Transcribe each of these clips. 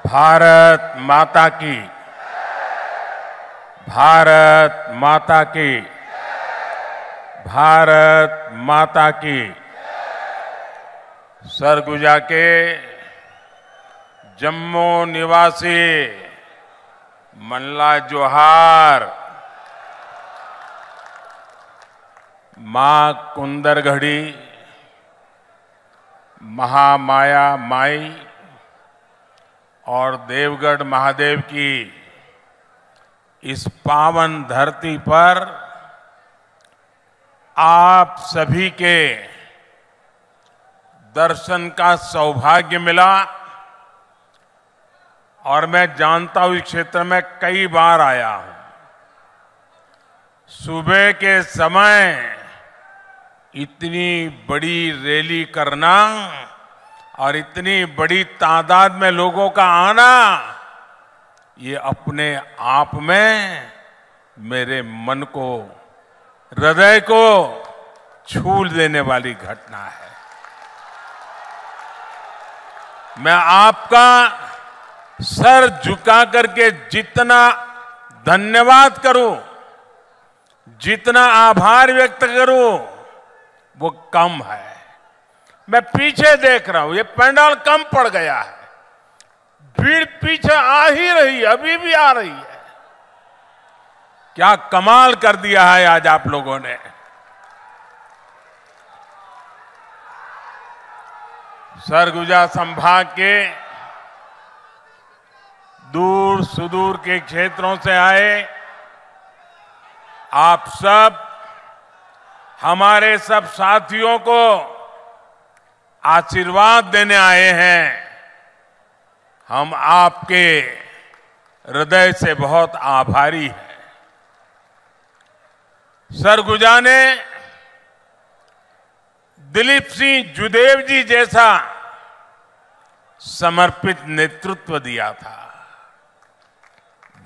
भारत माता की, भारत माता की, भारत माता की। सरगुजा के जम्मू निवासी मल्ला जोहार, मां कुंदरघड़ी, महामाया माई और देवगढ़ महादेव की इस पावन धरती पर आप सभी के दर्शन का सौभाग्य मिला और मैं जानता हूं इस क्षेत्र में कई बार आया हूं। सुबह के समय इतनी बड़ी रैली करना और इतनी बड़ी तादाद में लोगों का आना, ये अपने आप में मेरे मन को, हृदय को छू देने वाली घटना है। मैं आपका सर झुका करके जितना धन्यवाद करूं, जितना आभार व्यक्त करूं, वो कम है। मैं पीछे देख रहा हूं, ये पंडाल कम पड़ गया है, भीड़ पीछे आ ही रही है, अभी भी आ रही है। क्या कमाल कर दिया है आज आप लोगों ने। सरगुजा संभाग के दूर सुदूर के क्षेत्रों से आए आप सब हमारे सब साथियों को आशीर्वाद देने आए हैं। हम आपके हृदय से बहुत आभारी हैं। सरगुजा ने दिलीप सिंह जुदेव जी जैसा समर्पित नेतृत्व दिया था।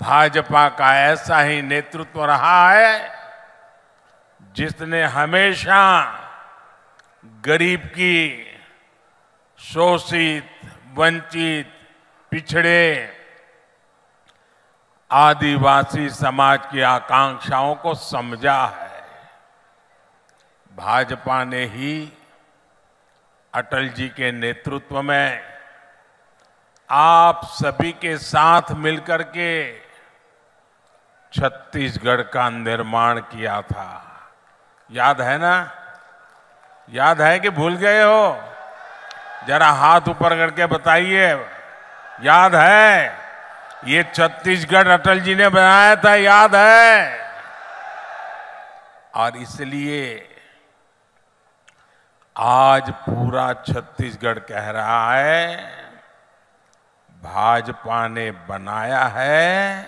भाजपा का ऐसा ही नेतृत्व रहा है जिसने हमेशा गरीब की, शोषित, वंचित, पिछड़े, आदिवासी समाज की आकांक्षाओं को समझा है। भाजपा ने ही अटल जी के नेतृत्व में आप सभी के साथ मिलकर के छत्तीसगढ़ का निर्माण किया था। याद है ना? याद है कि भूल गए हो? जरा हाथ ऊपर करके बताइए, याद है? ये छत्तीसगढ़ अटल जी ने बनाया था, याद है? और इसलिए आज पूरा छत्तीसगढ़ कह रहा है, भाजपा ने बनाया है,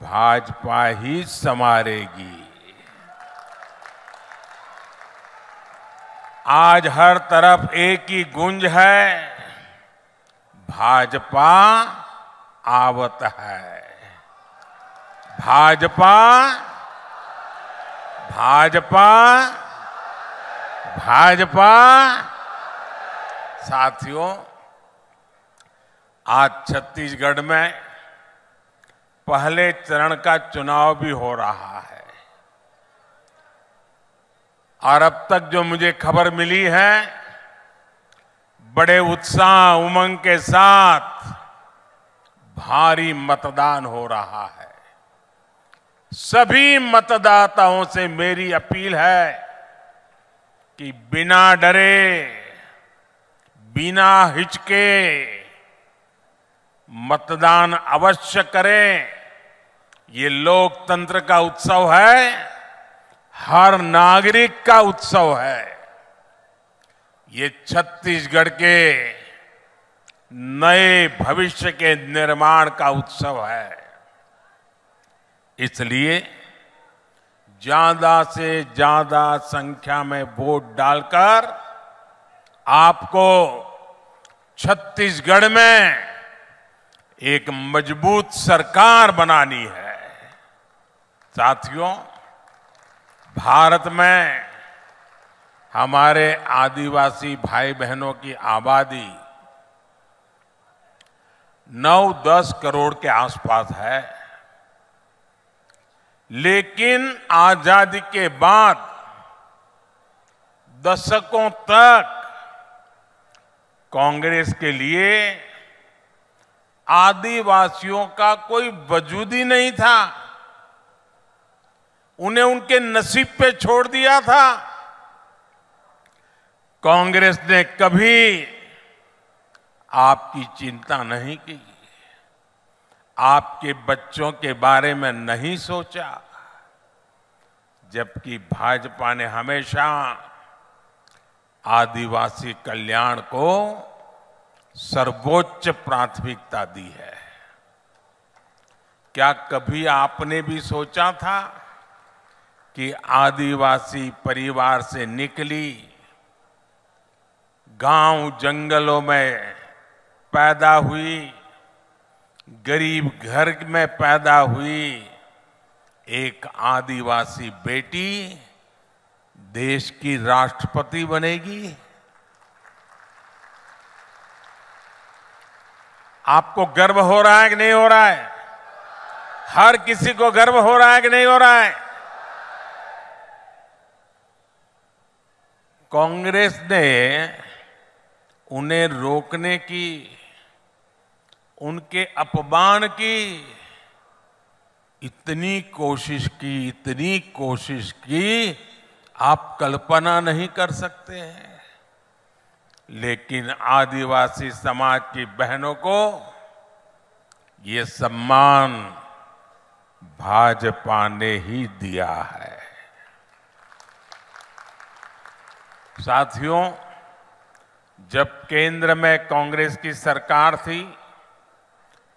भाजपा ही संवारेगी। आज हर तरफ एक ही गूंज है, भाजपा आवत है। भाजपा, भाजपा, भाजपा। साथियों, आज छत्तीसगढ़ में पहले चरण का चुनाव भी हो रहा है और अब तक जो मुझे खबर मिली है, बड़े उत्साह उमंग के साथ भारी मतदान हो रहा है। सभी मतदाताओं से मेरी अपील है कि बिना डरे, बिना हिचके मतदान अवश्य करें। ये लोकतंत्र का उत्सव है, हर नागरिक का उत्सव है। ये छत्तीसगढ़ के नए भविष्य के निर्माण का उत्सव है। इसलिए ज्यादा से ज्यादा संख्या में वोट डालकर आपको छत्तीसगढ़ में एक मजबूत सरकार बनानी है। साथियों, भारत में हमारे आदिवासी भाई बहनों की आबादी 9-10 करोड़ के आसपास है। लेकिन आजादी के बाद दशकों तक कांग्रेस के लिए आदिवासियों का कोई वजूद ही नहीं था। उन्हें उनके नसीब पे छोड़ दिया था। कांग्रेस ने कभी आपकी चिंता नहीं की, आपके बच्चों के बारे में नहीं सोचा, जबकि भाजपा ने हमेशा आदिवासी कल्याण को सर्वोच्च प्राथमिकता दी है। क्या कभी आपने भी सोचा था कि आदिवासी परिवार से निकली, गांव जंगलों में पैदा हुई, गरीब घर में पैदा हुई एक आदिवासी बेटी देश की राष्ट्रपति बनेगी? आपको गर्व हो रहा है कि नहीं हो रहा है? हर किसी को गर्व हो रहा है कि नहीं हो रहा है? कांग्रेस ने उन्हें रोकने की, उनके अपमान की इतनी कोशिश की आप कल्पना नहीं कर सकते हैं। लेकिन आदिवासी समाज की बहनों को ये सम्मान भाजपा ने ही दिया है। साथियों, जब केंद्र में कांग्रेस की सरकार थी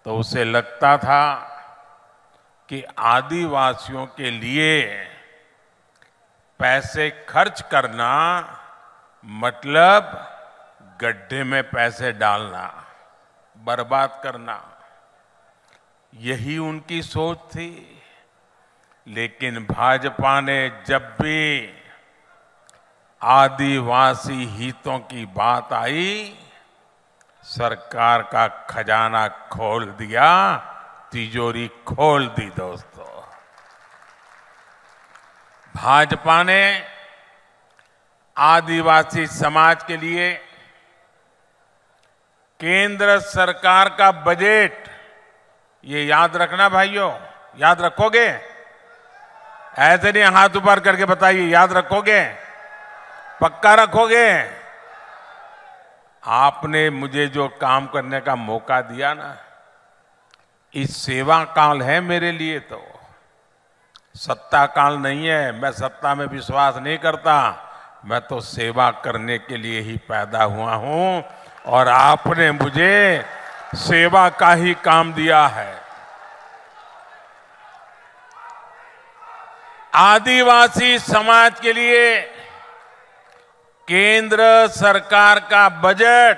तो उसे लगता था कि आदिवासियों के लिए पैसे खर्च करना मतलब गड्ढे में पैसे डालना, बर्बाद करना, यही उनकी सोच थी। लेकिन भाजपा ने जब भी आदिवासी हितों की बात आई, सरकार का खजाना खोल दिया, तिजोरी खोल दी। दोस्तों, भाजपा ने आदिवासी समाज के लिए केंद्र सरकार का बजट, ये याद रखना भाइयों, याद रखोगे? ऐसे नहीं हाथ ऊपर करके बताइए, याद रखोगे? पक्का रखोगे? आपने मुझे जो काम करने का मौका दिया ना, इस सेवा काल है मेरे लिए, तो सत्ता काल नहीं है। मैं सत्ता में विश्वास नहीं करता, मैं तो सेवा करने के लिए ही पैदा हुआ हूं और आपने मुझे सेवा का ही काम दिया है। आदिवासी समाज के लिए केंद्र सरकार का बजट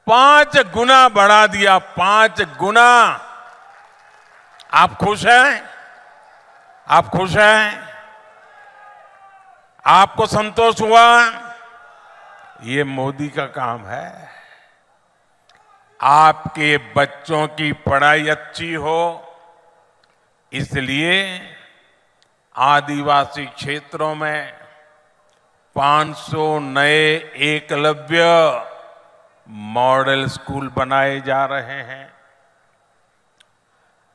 5 गुना बढ़ा दिया, 5 गुना। आप खुश हैं? आप खुश हैं? आपको संतोष हुआ? ये मोदी का काम है। आपके बच्चों की पढ़ाई अच्छी हो, इसलिए आदिवासी क्षेत्रों में 500 नए एकलव्य मॉडल स्कूल बनाए जा रहे हैं।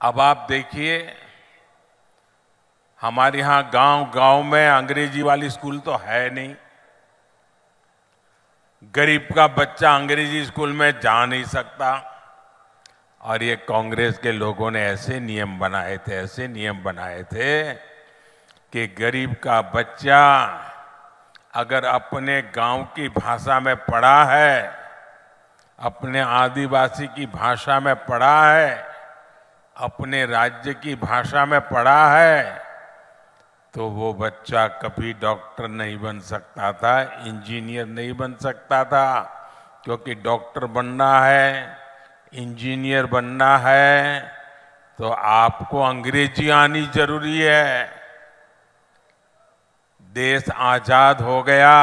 अब आप देखिए, हमारे यहां गांव-गांव में अंग्रेजी वाली स्कूल तो है नहीं। गरीब का बच्चा अंग्रेजी स्कूल में जा नहीं सकता। और ये कांग्रेस के लोगों ने ऐसे नियम बनाए थे कि गरीब का बच्चा अगर अपने गांव की भाषा में पढ़ा है, अपने आदिवासी की भाषा में पढ़ा है, अपने राज्य की भाषा में पढ़ा है, तो वो बच्चा कभी डॉक्टर नहीं बन सकता था, इंजीनियर नहीं बन सकता था। क्योंकि डॉक्टर बनना है, इंजीनियर बनना है, तो आपको अंग्रेजी आनी जरूरी है। देश आजाद हो गया,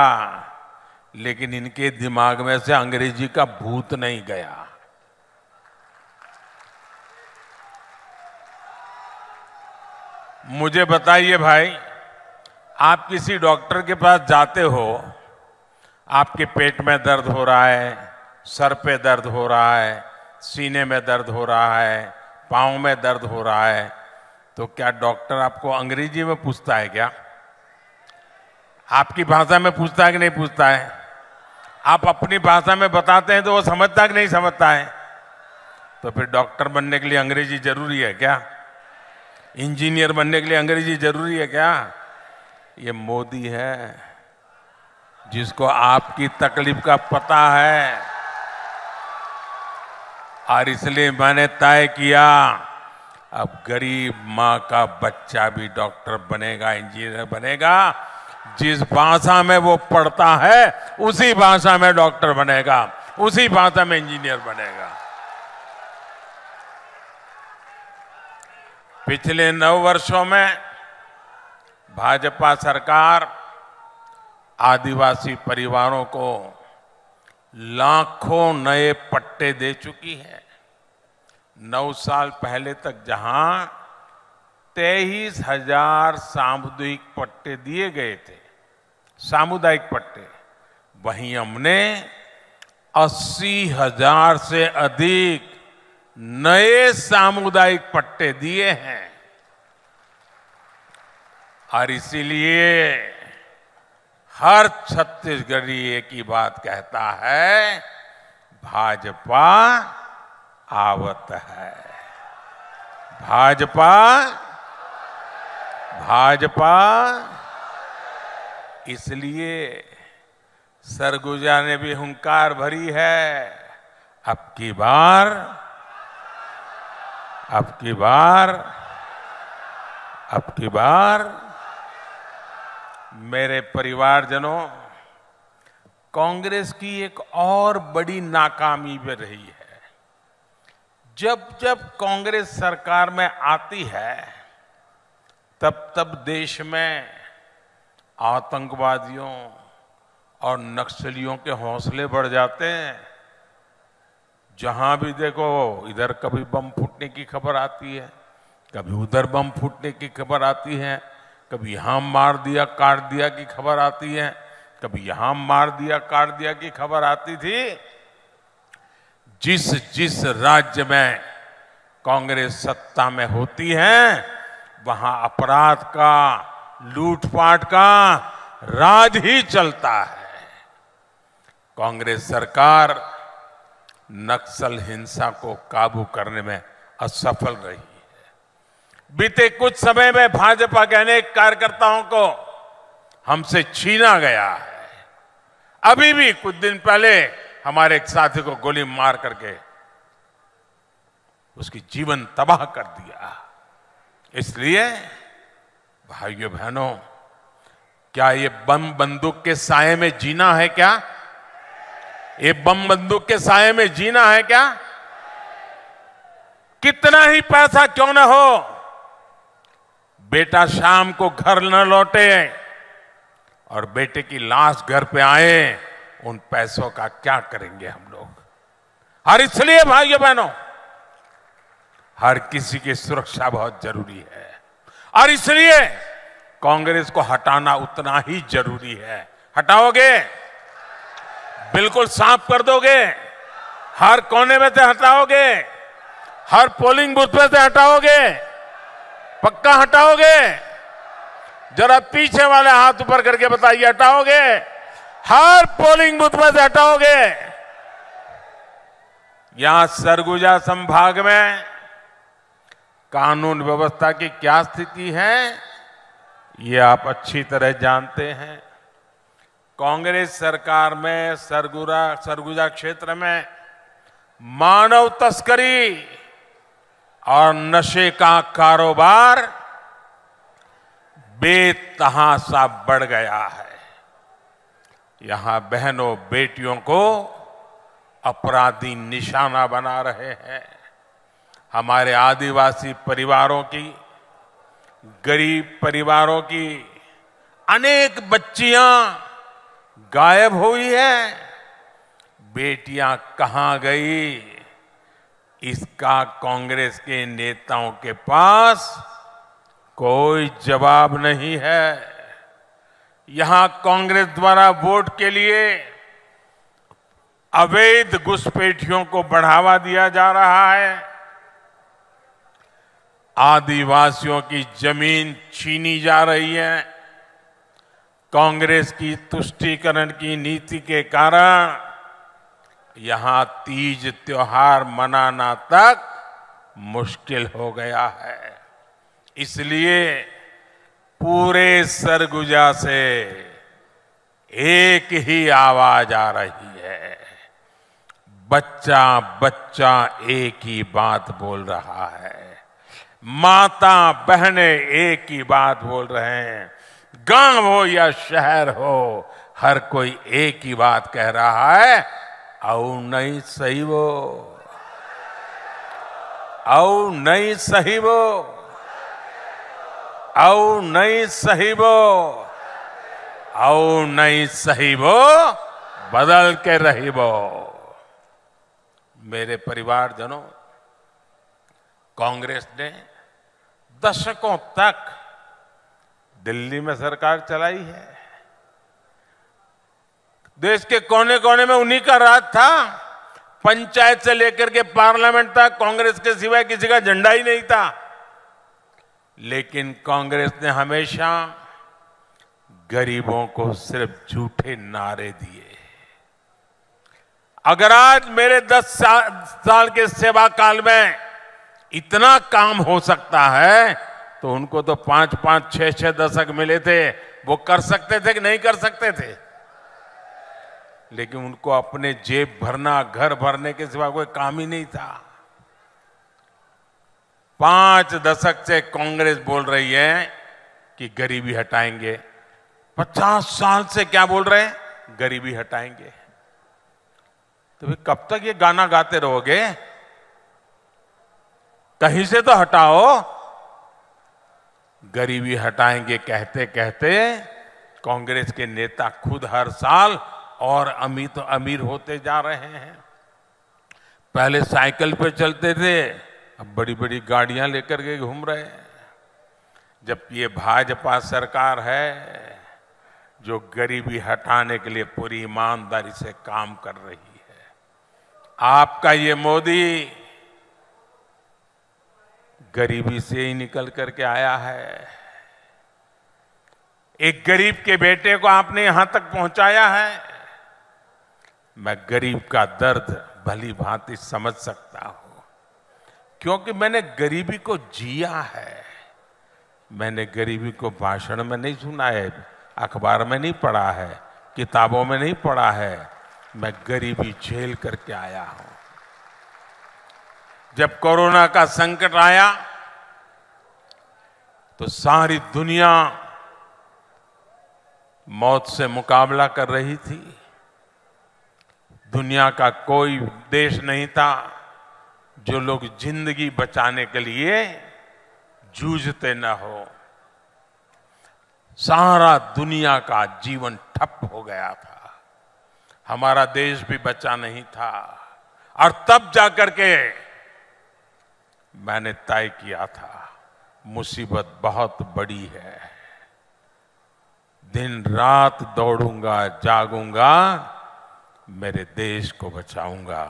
लेकिन इनके दिमाग में से अंग्रेजी का भूत नहीं गया। मुझे बताइए भाई, आप किसी डॉक्टर के पास जाते हो, आपके पेट में दर्द हो रहा है, सर पे दर्द हो रहा है, सीने में दर्द हो रहा है, पाँव में दर्द हो रहा है, तो क्या डॉक्टर आपको अंग्रेजी में पूछता है क्या? आपकी भाषा में पूछता है कि नहीं पूछता है? आप अपनी भाषा में बताते हैं तो वो समझता है कि नहीं समझता है? तो फिर डॉक्टर बनने के लिए अंग्रेजी जरूरी है क्या? इंजीनियर बनने के लिए अंग्रेजी जरूरी है क्या? ये मोदी है जिसको आपकी तकलीफ का पता है, और इसलिए मैंने तय किया अब गरीब माँ का बच्चा भी डॉक्टर बनेगा, इंजीनियर बनेगा। जिस भाषा में वो पढ़ता है उसी भाषा में डॉक्टर बनेगा, उसी भाषा में इंजीनियर बनेगा। पिछले 9 वर्षों में भाजपा सरकार आदिवासी परिवारों को लाखों नए पट्टे दे चुकी है। 9 साल पहले तक जहां 23,000 सामुदायिक पट्टे दिए गए थे, सामुदायिक पट्टे, वहीं हमने 80,000 से अधिक नए सामुदायिक पट्टे दिए हैं। और इसीलिए हर छत्तीसगढ़ी एक ही बात कहता है, भाजपा आवत है, भाजपा, भाजपा। इसलिए सरगुजा ने भी हुंकार भरी है, अब की बार, अब की बार, अब की बार मेरे परिवारजनों, कांग्रेस की एक और बड़ी नाकामी भी रही है। जब जब कांग्रेस सरकार में आती है तब तब देश में आतंकवादियों और नक्सलियों के हौसले बढ़ जाते हैं। जहां भी देखो इधर कभी बम फूटने की खबर आती है, कभी उधर बम फूटने की खबर आती है, कभी यहां मार दिया काट दिया की खबर आती है, कभी यहां मार दिया काट दिया की खबर आती थी। जिस जिस राज्य में कांग्रेस सत्ता में होती है वहां अपराध का, लूटपाट का राज ही चलता है। कांग्रेस सरकार नक्सल हिंसा को काबू करने में असफल रही है। बीते कुछ समय में भाजपा के अनेक कार्यकर्ताओं को हमसे छीना गया है। अभी भी कुछ दिन पहले हमारे एक साथी को गोली मार करके उसकी जीवन तबाह कर दिया। इसलिए भाइयों बहनों, क्या ये बम बंदूक के साए में जीना है क्या? ये बम बंदूक के साए में जीना है क्या? कितना ही पैसा क्यों न हो, बेटा शाम को घर न लौटे और बेटे की लाश घर पे आए, उन पैसों का क्या करेंगे हम लोग? और इसलिए भाइयों बहनों, हर किसी की सुरक्षा बहुत जरूरी है, और इसलिए कांग्रेस को हटाना उतना ही जरूरी है। हटाओगे? बिल्कुल साफ कर दोगे? हर कोने में से हटाओगे? हर पोलिंग बूथ में से हटाओगे? पक्का हटाओगे? जरा पीछे वाले हाथ ऊपर करके बताइए, हटाओगे? हर पोलिंग बूथ में से हटाओगे? यहां सरगुजा संभाग में कानून व्यवस्था की क्या स्थिति है ये आप अच्छी तरह जानते हैं। कांग्रेस सरकार में सरगुजा क्षेत्र में मानव तस्करी और नशे का कारोबार बेतहाशा बढ़ गया है। यहां बहनों बेटियों को अपराधी निशाना बना रहे हैं। हमारे आदिवासी परिवारों की, गरीब परिवारों की अनेक बच्चियां गायब हुई हैं। बेटियां कहां गई, इसका कांग्रेस के नेताओं के पास कोई जवाब नहीं है। यहां कांग्रेस द्वारा वोट के लिए अवैध घुसपैठियों को बढ़ावा दिया जा रहा है। आदिवासियों की जमीन छीनी जा रही है। कांग्रेस की तुष्टीकरण की नीति के कारण यहां तीज त्योहार मनाना तक मुश्किल हो गया है। इसलिए पूरे सरगुजा से एक ही आवाज आ रही है। बच्चा बच्चा एक ही बात बोल रहा है। माता बहनें एक ही बात बोल रहे हैं। गांव हो या शहर हो, हर कोई एक ही बात कह रहा है, औ नहीं सही वो, औ नहीं सही वो, औ नहीं सही वो, औ नहीं सही वो, बदल के रही वो। मेरे परिवारजनों, कांग्रेस ने दशकों तक दिल्ली में सरकार चलाई है। देश के कोने कोने में उन्हीं का राज था। पंचायत से लेकर के पार्लियामेंट तक कांग्रेस के सिवाय किसी का झंडा ही नहीं था। लेकिन कांग्रेस ने हमेशा गरीबों को सिर्फ झूठे नारे दिए। अगर आज मेरे 10 साल के सेवा काल में इतना काम हो सकता है, तो उनको तो 5-5, 6-6 दशक मिले थे। वो कर सकते थे कि नहीं कर सकते थे? लेकिन उनको अपने जेब भरना, घर भरने के सिवा कोई काम ही नहीं था। 5 दशक से कांग्रेस बोल रही है कि गरीबी हटाएंगे। 50 साल से क्या बोल रहे हैं? गरीबी हटाएंगे। तो फिर कब तक ये गाना गाते रहोगे? कहीं से तो हटाओ। गरीबी हटाएंगे कहते कहते कांग्रेस के नेता खुद हर साल और अमीर होते जा रहे हैं। पहले साइकिल पे चलते थे, अब बड़ी बड़ी गाड़ियां लेकर के घूम रहे हैं। जबकि ये भाजपा सरकार है जो गरीबी हटाने के लिए पूरी ईमानदारी से काम कर रही है। आपका ये मोदी गरीबी से ही निकल करके आया है। एक गरीब के बेटे को आपने यहां तक पहुंचाया है। मैं गरीब का दर्द भली भांति समझ सकता हूं, क्योंकि मैंने गरीबी को जिया है। मैंने गरीबी को भाषण में नहीं सुना है, अखबार में नहीं पढ़ा है, किताबों में नहीं पढ़ा है। मैं गरीबी झेल करके आया हूं। जब कोरोना का संकट आया तो सारी दुनिया मौत से मुकाबला कर रही थी। दुनिया का कोई देश नहीं था जो लोग जिंदगी बचाने के लिए जूझते न हो। सारा दुनिया का जीवन ठप हो गया था। हमारा देश भी बचा नहीं था। और तब जाकर के मैंने तय किया था, मुसीबत बहुत बड़ी है। दिन रात दौड़ूंगा, जागूंगा, मेरे देश को बचाऊंगा,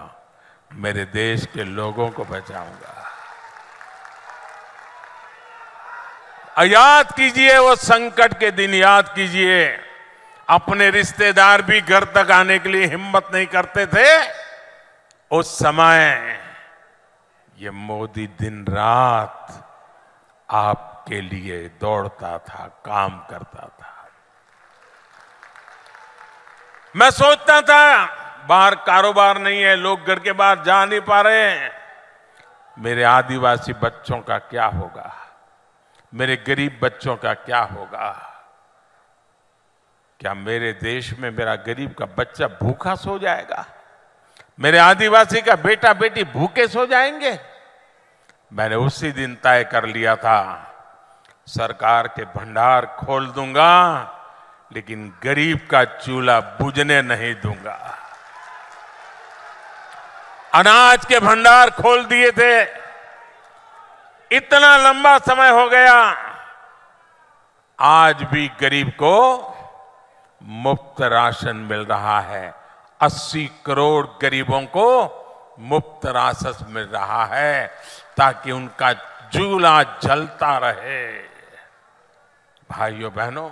मेरे देश के लोगों को बचाऊंगा। याद कीजिए वो संकट के दिन, याद कीजिए अपने रिश्तेदार भी घर तक आने के लिए हिम्मत नहीं करते थे। उस समय ये मोदी दिन रात आपके लिए दौड़ता था, काम करता था। मैं सोचता था बाहर कारोबार नहीं है, लोग घर के बाहर जा नहीं पा रहे हैं, मेरे आदिवासी बच्चों का क्या होगा, मेरे गरीब बच्चों का क्या होगा। क्या मेरे देश में मेरा गरीब का बच्चा भूखा सो जाएगा? मेरे आदिवासी का बेटा बेटी भूखे सो जाएंगे? मैंने उसी दिन तय कर लिया था, सरकार के भंडार खोल दूंगा, लेकिन गरीब का चूल्हा बुझने नहीं दूंगा। अनाज के भंडार खोल दिए थे। इतना लंबा समय हो गया, आज भी गरीब को मुफ्त राशन मिल रहा है। 80 करोड़ गरीबों को मुफ्त राशन मिल रहा है ताकि उनका चूल्हा जलता रहे। भाइयों बहनों,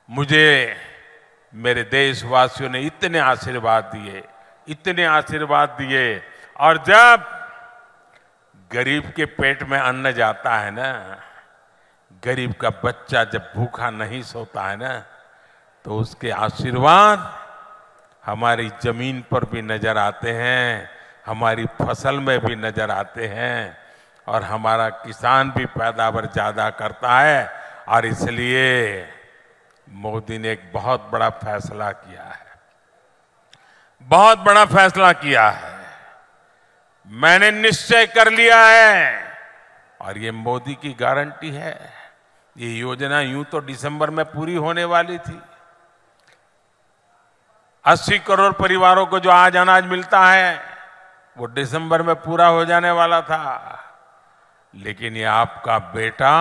मुझे मेरे देशवासियों ने इतने आशीर्वाद दिए, और जब गरीब के पेट में अन्न जाता है ना, गरीब का बच्चा जब भूखा नहीं सोता है ना, तो उसके आशीर्वाद हमारी जमीन पर भी नजर आते हैं, हमारी फसल में भी नजर आते हैं, और हमारा किसान भी पैदावार ज्यादा करता है। और इसलिए मोदी ने एक बहुत बड़ा फैसला किया है, बहुत बड़ा फैसला किया है। मैंने निश्चय कर लिया है, और ये मोदी की गारंटी है। ये योजना यूं तो दिसंबर में पूरी होने वाली थी। 80 करोड़ परिवारों को जो आज अनाज मिलता है वो दिसंबर में पूरा हो जाने वाला था, लेकिन ये आपका बेटा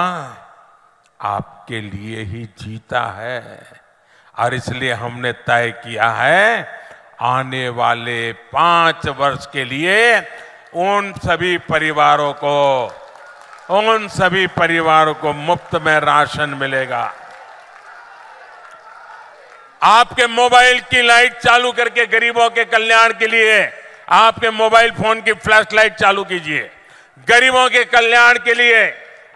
आपके लिए ही जीता है। और इसलिए हमने तय किया है आने वाले 5 वर्ष के लिए उन सभी परिवारों को मुफ्त में राशन मिलेगा। आपके मोबाइल की लाइट चालू करके गरीबों के कल्याण के लिए आपके मोबाइल फोन की फ्लैश लाइट चालू कीजिए। गरीबों के कल्याण के लिए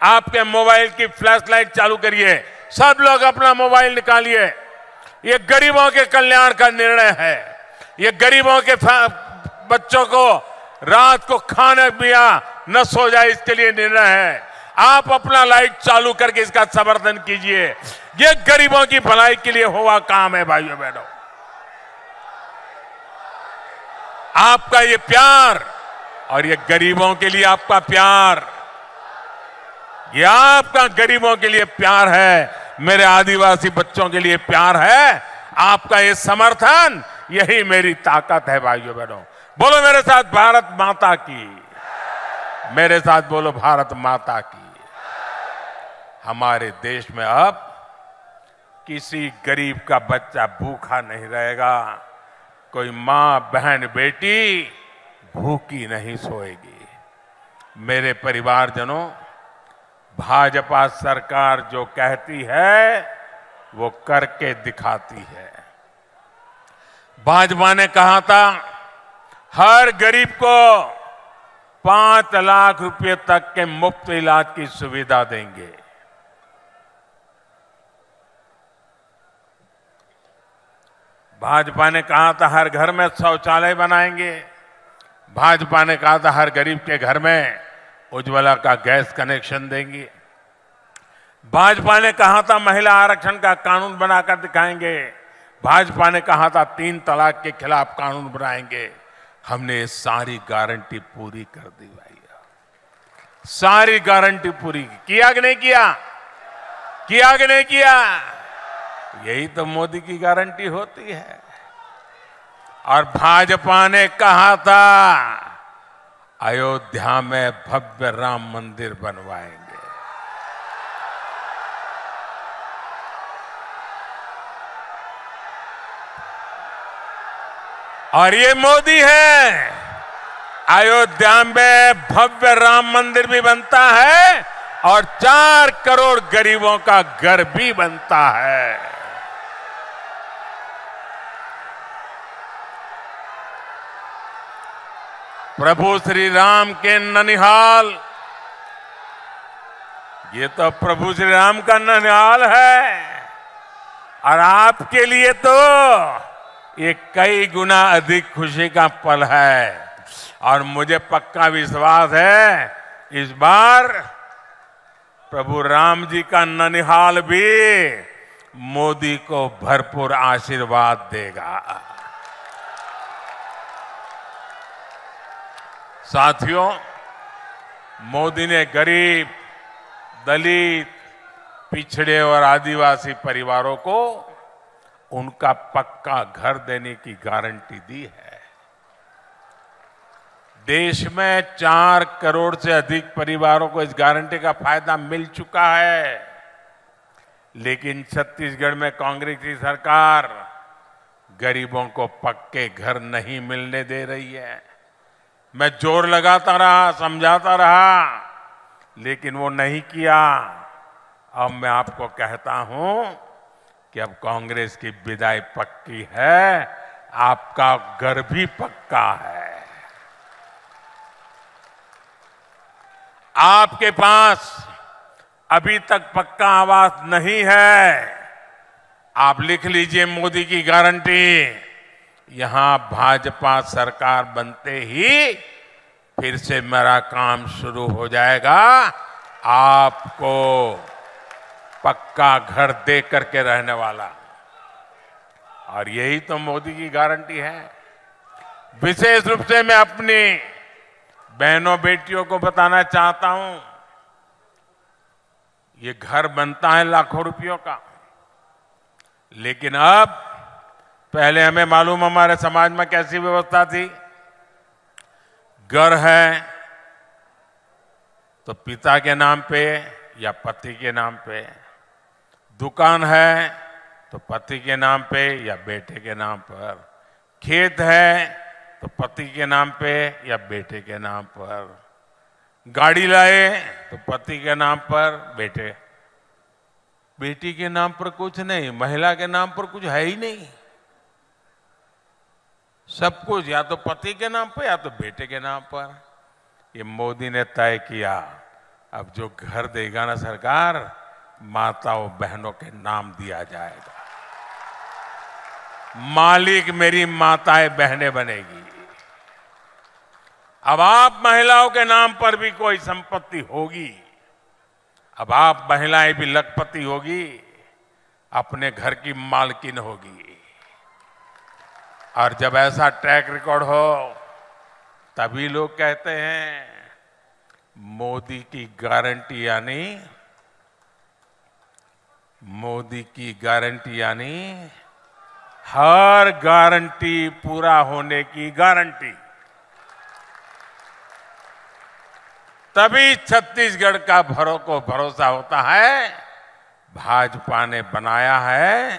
आपके मोबाइल की फ्लैश लाइट चालू करिए। सब लोग अपना मोबाइल निकालिए। ये गरीबों के कल्याण का निर्णय है। ये गरीबों के बच्चों को रात को खाने पिया न सो जाए, इसके लिए निर्णय है। आप अपना लाइट चालू करके इसका समर्थन कीजिए। ये गरीबों की भलाई के लिए हुआ काम है। भाइयों बहनों, आपका ये प्यार और ये गरीबों के लिए आपका प्यार, ये आपका गरीबों के लिए प्यार है, मेरे आदिवासी बच्चों के लिए प्यार है। आपका ये समर्थन, यही मेरी ताकत है। भाइयों बहनों, बोलो मेरे साथ भारत माता की, मेरे साथ बोलो भारत माता की। हमारे देश में अब किसी गरीब का बच्चा भूखा नहीं रहेगा, कोई मां बहन बेटी भूखी नहीं सोएगी। मेरे परिवारजनों, भाजपा सरकार जो कहती है वो करके दिखाती है। भाजपा ने कहा था हर गरीब को 5 लाख रुपए तक के मुफ्त इलाज की सुविधा देंगे। भाजपा ने कहा था हर घर में शौचालय बनाएंगे। भाजपा ने कहा था हर गरीब के घर में उज्ज्वला का गैस कनेक्शन देंगे। भाजपा ने कहा था महिला आरक्षण का कानून बनाकर दिखाएंगे। भाजपा ने कहा था 3 तलाक के खिलाफ कानून बनाएंगे। हमने सारी गारंटी पूरी कर दी भैया, सारी गारंटी पूरी किया कि नहीं किया? किया कि नहीं किया? यही तो मोदी की गारंटी होती है। और भाजपा ने कहा था अयोध्या में भव्य राम मंदिर बनवाएंगे। और ये मोदी है, अयोध्या में भव्य राम मंदिर भी बनता है और 4 करोड़ गरीबों का घर भी बनता है। प्रभु श्री राम के ननिहाल, ये तो प्रभु श्री राम का ननिहाल है, और आपके लिए तो ये कई गुना अधिक खुशी का पल है। और मुझे पक्का विश्वास है इस बार प्रभु राम जी का ननिहाल भी मोदी को भरपूर आशीर्वाद देगा। साथियों, मोदी ने गरीब, दलित, पिछड़े और आदिवासी परिवारों को उनका पक्का घर देने की गारंटी दी है। देश में 4 करोड़ से अधिक परिवारों को इस गारंटी का फायदा मिल चुका है। लेकिन छत्तीसगढ़ में कांग्रेस की सरकार गरीबों को पक्के घर नहीं मिलने दे रही है। मैं जोर लगाता रहा, समझाता रहा, लेकिन वो नहीं किया। अब मैं आपको कहता हूं कि अब कांग्रेस की विदाई पक्की है, आपका घर भी पक्का है। आपके पास अभी तक पक्का आवास नहीं है, आप लिख लीजिए मोदी की गारंटी। यहां भाजपा सरकार बनते ही फिर से मेरा काम शुरू हो जाएगा, आपको पक्का घर दे करके रहने वाला। और यही तो मोदी की गारंटी है। विशेष रूप से मैं अपनी बहनों बेटियों को बताना चाहता हूं, ये घर बनता है लाखों रुपयों का, लेकिन अब पहले हमें मालूम हमारे समाज में कैसी व्यवस्था थी। घर है तो पिता के नाम पे या पति के नाम पे, दुकान है तो पति के नाम पे या बेटे के नाम पर, खेत है तो पति के नाम पे या बेटे के नाम पर, गाड़ी लाए तो पति के नाम पर, बेटी के नाम पर कुछ नहीं, महिला के नाम पर कुछ है ही नहीं। सब कुछ या तो पति के नाम पर या तो बेटे के नाम पर। ये मोदी ने तय किया, अब जो घर देगा ना सरकार, माताओं बहनों के नाम दिया जाएगा। मालिक मेरी माताएं बहनें बनेगी। अब आप महिलाओं के नाम पर भी कोई संपत्ति होगी, अब आप महिलाएं भी लखपति होगी, अपने घर की मालकिन होगी। और जब ऐसा ट्रैक रिकॉर्ड हो तभी लोग कहते हैं मोदी की गारंटी यानी हर गारंटी पूरा होने की गारंटी। तभी छत्तीसगढ़ का भरोसा होता है, भाजपा ने बनाया है,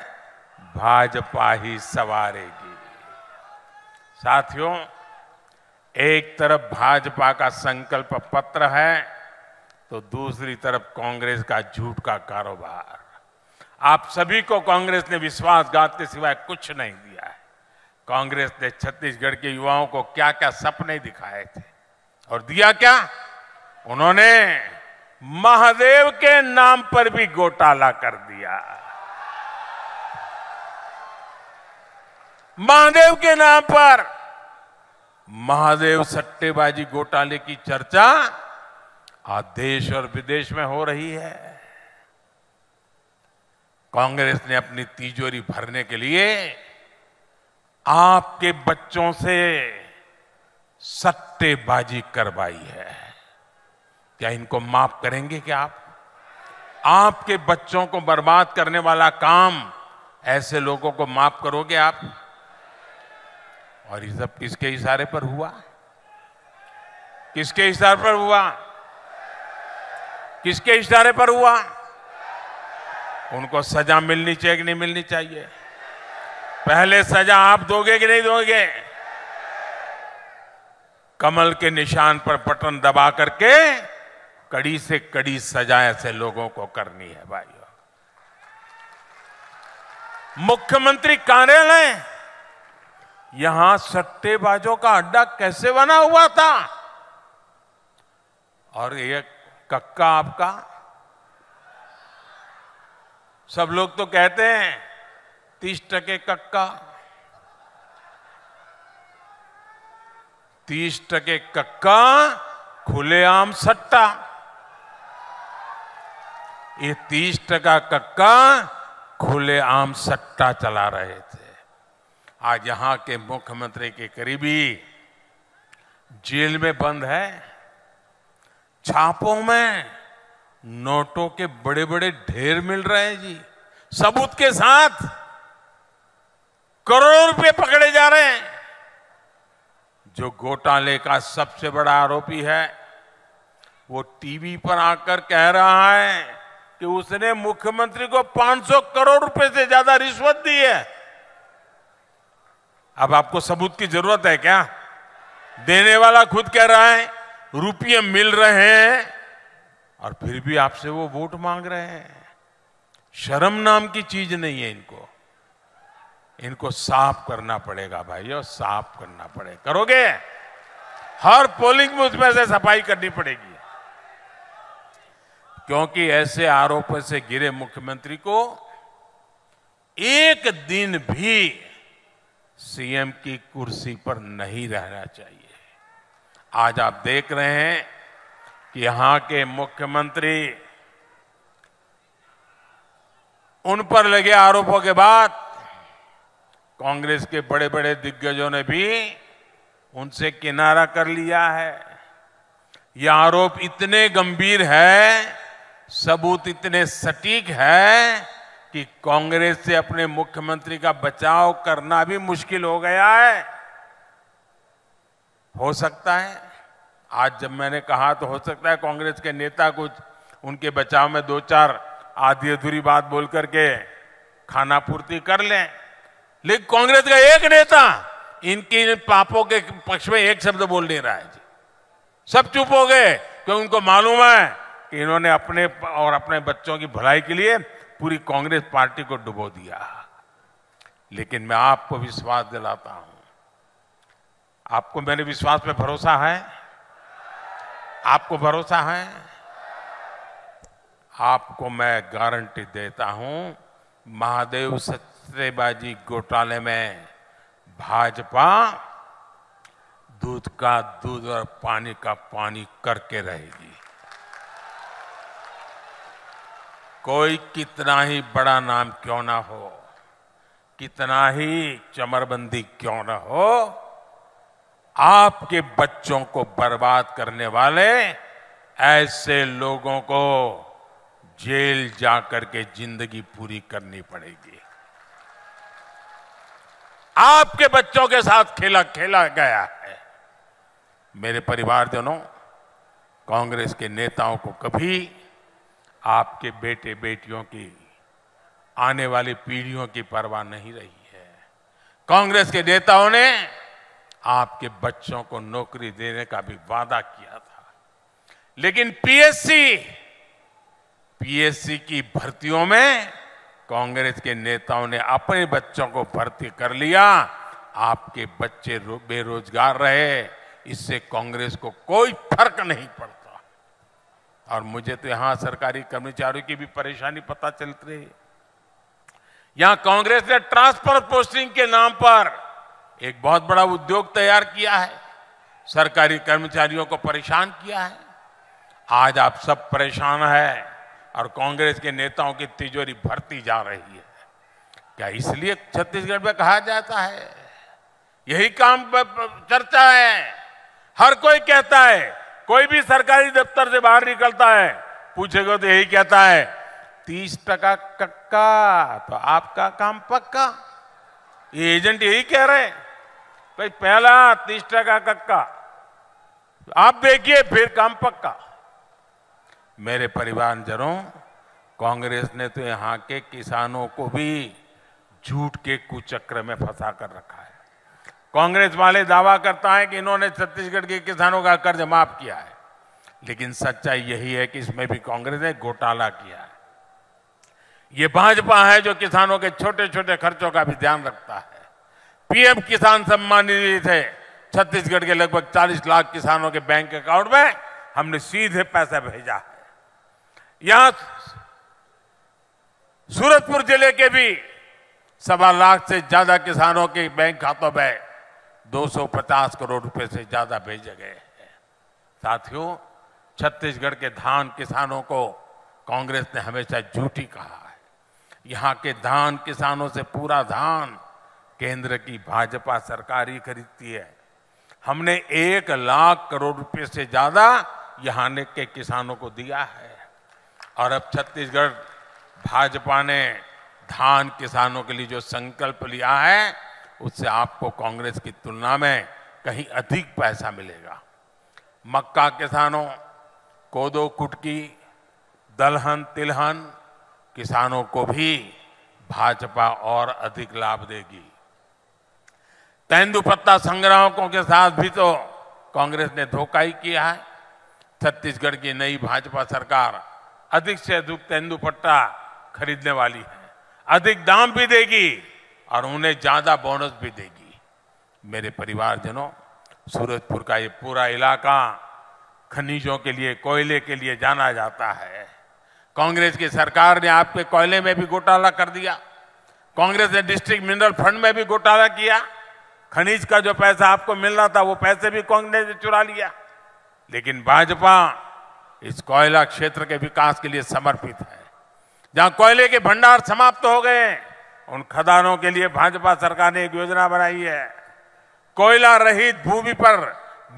भाजपा ही संवारेगी। साथियों, एक तरफ भाजपा का संकल्प पत्र है तो दूसरी तरफ कांग्रेस का झूठ का कारोबार। आप सभी को कांग्रेस ने विश्वासघात के सिवाय कुछ नहीं दिया है। कांग्रेस ने छत्तीसगढ़ के युवाओं को क्या क्या सपने दिखाए थे और दिया क्या? उन्होंने महादेव के नाम पर भी घोटाला कर दिया। महादेव के नाम पर महादेव सट्टेबाजी घोटाले की चर्चा आज देश और विदेश में हो रही है। कांग्रेस ने अपनी तिजोरी भरने के लिए आपके बच्चों से सट्टेबाजी करवाई है। क्या इनको माफ करेंगे क्या आप? आपके बच्चों को बर्बाद करने वाला काम ऐसे लोगों को माफ करोगे आप? और ये सब किसके इशारे पर हुआ? किसके इशारे पर हुआ? किसके इशारे पर हुआ? उनको सजा मिलनी चाहिए कि नहीं मिलनी चाहिए? पहले सजा आप दोगे कि नहीं दोगे? कमल के निशान पर बटन दबा करके कड़ी से कड़ी सजा ऐसे लोगों को करनी है भाइयों। मुख्यमंत्री कार्यालय, यहां सट्टेबाजों का अड्डा कैसे बना हुआ था? और ये कक्का आपका, सब लोग तो कहते हैं 30% कक्का, 30% कक्का, खुलेआम सट्टा। ये 30% कक्का खुलेआम सट्टा चला रहे थे। आज यहां के मुख्यमंत्री के करीबी जेल में बंद है। छापों में नोटों के बड़े बड़े ढेर मिल रहे हैं जी, सबूत के साथ करोड़ों रुपए पकड़े जा रहे हैं। जो घोटाले का सबसे बड़ा आरोपी है वो टीवी पर आकर कह रहा है कि उसने मुख्यमंत्री को 500 करोड़ रुपए से ज्यादा रिश्वत दी है। अब आपको सबूत की जरूरत है क्या? देने वाला खुद कह रहा है रुपये मिल रहे हैं और फिर भी आपसे वो वोट मांग रहे हैं। शर्म नाम की चीज नहीं है इनको। इनको साफ करना पड़ेगा भाइयों, साफ करना पड़ेगा। करोगे? हर पोलिंग बूथ में से सफाई करनी पड़ेगी, क्योंकि ऐसे आरोपों से घिरे मुख्यमंत्री को एक दिन भी सीएम की कुर्सी पर नहीं रहना चाहिए। आज आप देख रहे हैं कि यहां के मुख्यमंत्री, उन पर लगे आरोपों के बाद कांग्रेस के बड़े बड़े दिग्गजों ने भी उनसे किनारा कर लिया है। यह आरोप इतने गंभीर है, सबूत इतने सटीक है कि कांग्रेस से अपने मुख्यमंत्री का बचाव करना भी मुश्किल हो गया है। हो सकता है, आज जब मैंने कहा तो हो सकता है कांग्रेस के नेता कुछ उनके बचाव में दो चार आधी अधूरी बात बोल करके खाना पूर्ति कर लें, लेकिन कांग्रेस का एक नेता इनकी पापों के पक्ष में एक शब्द बोल नहीं रहा है जी। सब चुप हो गए क्योंकि उनको मालूम है कि इन्होंने अपने और अपने बच्चों की भलाई के लिए पूरी कांग्रेस पार्टी को डुबो दिया। लेकिन मैं आपको विश्वास दिलाता हूं, आपको मेरे विश्वास पे भरोसा है? आपको भरोसा है? आपको मैं गारंटी देता हूं, महादेव सट्टेबाजी घोटाले में भाजपा दूध का दूध और पानी का पानी करके रहेगी। कोई कितना ही बड़ा नाम क्यों ना हो, कितना ही चमरबंदी क्यों ना हो, आपके बच्चों को बर्बाद करने वाले ऐसे लोगों को जेल जाकर के जिंदगी पूरी करनी पड़ेगी। आपके बच्चों के साथ खेला गया है। मेरे परिवारजनों, कांग्रेस के नेताओं को कभी आपके बेटे बेटियों की, आने वाली पीढ़ियों की परवाह नहीं रही है। कांग्रेस के नेताओं ने आपके बच्चों को नौकरी देने का भी वादा किया था, लेकिन पीएससी की भर्तियों में कांग्रेस के नेताओं ने अपने बच्चों को भर्ती कर लिया। आपके बच्चे बेरोजगार रहे, इससे कांग्रेस को कोई फर्क नहीं पड़ता। और मुझे तो यहां सरकारी कर्मचारियों की भी परेशानी पता चलती रही। यहां कांग्रेस ने ट्रांसफर पोस्टिंग के नाम पर एक बहुत बड़ा उद्योग तैयार किया है, सरकारी कर्मचारियों को परेशान किया है। आज आप सब परेशान हैं और कांग्रेस के नेताओं की तिजोरी भरती जा रही है। क्या इसलिए छत्तीसगढ़ में कहा जाता है? यही काम चर्चा है। हर कोई कहता है, कोई भी सरकारी दफ्तर से बाहर निकलता है पूछेगा तो यही कहता है 30% कक्का तो आपका काम पक्का। ये एजेंट यही कह रहे हैं, भाई पहला 30% कक्का, आप देखिए फिर काम पक्का। मेरे परिवारजनों, कांग्रेस ने तो यहां के किसानों को भी झूठ के कुचक्र में फंसा कर रखा है। कांग्रेस वाले दावा करता है कि इन्होंने छत्तीसगढ़ के किसानों का कर्ज माफ किया है, लेकिन सच्चाई यही है कि इसमें भी कांग्रेस ने घोटाला किया है। ये भाजपा है जो किसानों के छोटे छोटे खर्चों का भी ध्यान रखता है। पीएम किसान सम्मान निधि से छत्तीसगढ़ के लगभग 40 लाख किसानों के बैंक अकाउंट में हमने सीधे पैसा भेजा है। यहां सूरजपुर जिले के भी 1.25 लाख से ज्यादा किसानों के बैंक खातों में 250 करोड़ रुपए से ज्यादा भेजे गए हैं। साथियों, छत्तीसगढ़ के धान किसानों को कांग्रेस ने हमेशा झूठी कहा है। यहां के धान किसानों से पूरा धान केंद्र की भाजपा सरकार ही खरीदती है। हमने 1 लाख करोड़ रुपए से ज्यादा यहां के किसानों को दिया है। और अब छत्तीसगढ़ भाजपा ने धान किसानों के लिए जो संकल्प लिया है, उससे आपको कांग्रेस की तुलना में कहीं अधिक पैसा मिलेगा। मक्का किसानों, कोदो कुटकी, दलहन तिलहन किसानों को भी भाजपा और अधिक लाभ देगी। तेंदुपत्ता संग्राहकों के साथ भी तो कांग्रेस ने धोखा ही किया है। छत्तीसगढ़ की नई भाजपा सरकार अधिक से अधिक तेंदुपत्ता खरीदने वाली है, अधिक दाम भी देगी और उन्हें ज्यादा बोनस भी देगी। मेरे परिवारजनों, सूरजपुर का ये पूरा इलाका खनिजों के लिए, कोयले के लिए जाना जाता है। कांग्रेस की सरकार ने आपके कोयले में भी घोटाला कर दिया। कांग्रेस ने डिस्ट्रिक्ट मिनरल फंड में भी घोटाला किया। खनिज का जो पैसा आपको मिल रहा था वो पैसे भी कांग्रेस ने चुरा लिया। लेकिन भाजपा इस कोयला क्षेत्र के विकास के लिए समर्पित है। जहां कोयले के भंडार समाप्त हो गए, उन खदानों के लिए भाजपा सरकार ने एक योजना बनाई है। कोयला रहित भूमि पर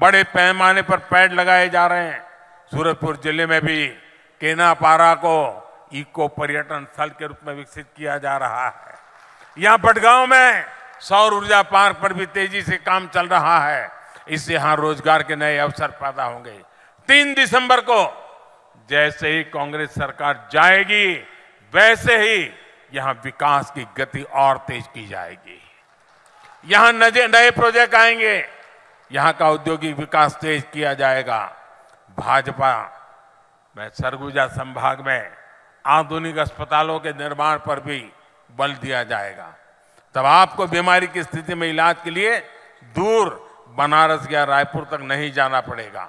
बड़े पैमाने पर पेड़ लगाए जा रहे हैं। सूरजपुर जिले में भी केनापारा को इको पर्यटन स्थल के रूप में विकसित किया जा रहा है। यहां बटगांव में सौर ऊर्जा पार्क पर भी तेजी से काम चल रहा है। इससे यहां रोजगार के नए अवसर पैदा होंगे। 3 दिसंबर को जैसे ही कांग्रेस सरकार जाएगी, वैसे ही यहां विकास की गति और तेज की जाएगी। यहां नए प्रोजेक्ट आएंगे, यहां का औद्योगिक विकास तेज किया जाएगा। भाजपा में सरगुजा संभाग में आधुनिक अस्पतालों के निर्माण पर भी बल दिया जाएगा। तब आपको बीमारी की स्थिति में इलाज के लिए दूर बनारस या रायपुर तक नहीं जाना पड़ेगा।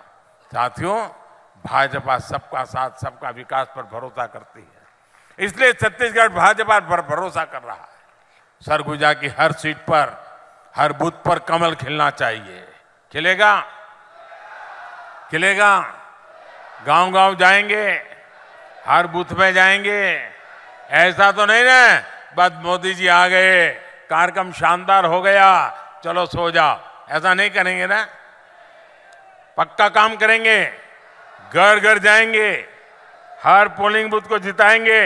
साथियों, भाजपा सबका साथ सबका विकास पर भरोसा करती है, इसलिए छत्तीसगढ़ भाजपा पर भरोसा कर रहा है। सरगुजा की हर सीट पर, हर बूथ पर कमल खिलना चाहिए। खिलेगा? खिलेगा? गांव-गांव जाएंगे, हर बूथ में जाएंगे। ऐसा तो नहीं ना बस मोदी जी आ गए, कार्यक्रम शानदार हो गया, चलो सो जाओ, ऐसा नहीं करेंगे ना। पक्का काम करेंगे, घर घर जाएंगे, हर पोलिंग बूथ को जिताएंगे।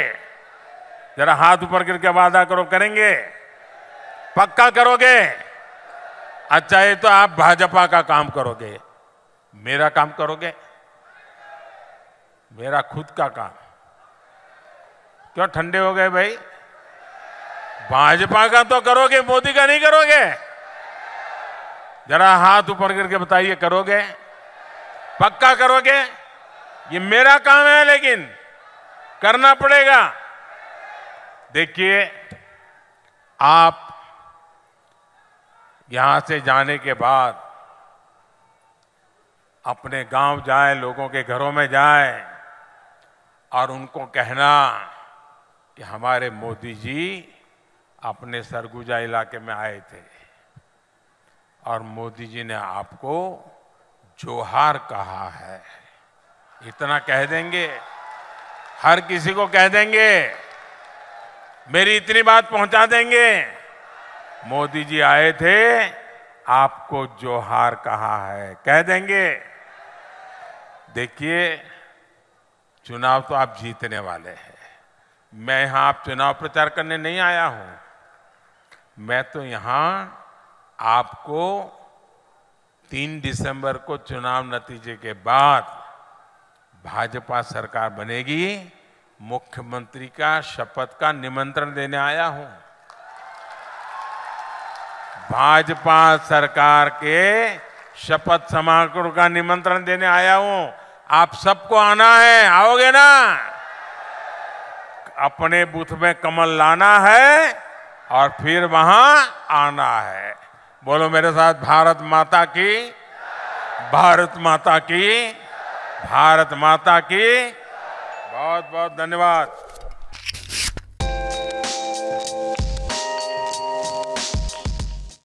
जरा हाथ ऊपर करके वादा करो, करेंगे? पक्का करोगे? अच्छा, ये तो आप भाजपा का काम करोगे, मेरा काम करोगे? मेरा खुद का काम। क्यों ठंडे हो गए भाई? भाजपा का तो करोगे, मोदी का नहीं करोगे? जरा हाथ ऊपर करके बताइए, करोगे? पक्का करोगे? ये मेरा काम है, लेकिन करना पड़ेगा। देखिए, आप यहां से जाने के बाद अपने गांव जाए, लोगों के घरों में जाए और उनको कहना कि हमारे मोदी जी अपने सरगुजा इलाके में आए थे और मोदी जी ने आपको जोहार कहा है। इतना कह देंगे, हर किसी को कह देंगे, मेरी इतनी बात पहुंचा देंगे, मोदी जी आए थे, आपको जोहार कहा है, कह देंगे। देखिए, चुनाव तो आप जीतने वाले हैं। मैं यहां आप चुनाव प्रचार करने नहीं आया हूं। मैं तो यहां आपको 3 दिसंबर को चुनाव नतीजे के बाद भाजपा सरकार बनेगी, मुख्यमंत्री का शपथ का निमंत्रण देने आया हूं। भाजपा सरकार के शपथ समारोह का निमंत्रण देने आया हूं। आप सबको आना है, आओगे ना? अपने बूथ में कमल लाना है और फिर वहां आना है। बोलो मेरे साथ, भारत माता की, भारत माता की, भारत माता की। बहुत बहुत धन्यवाद।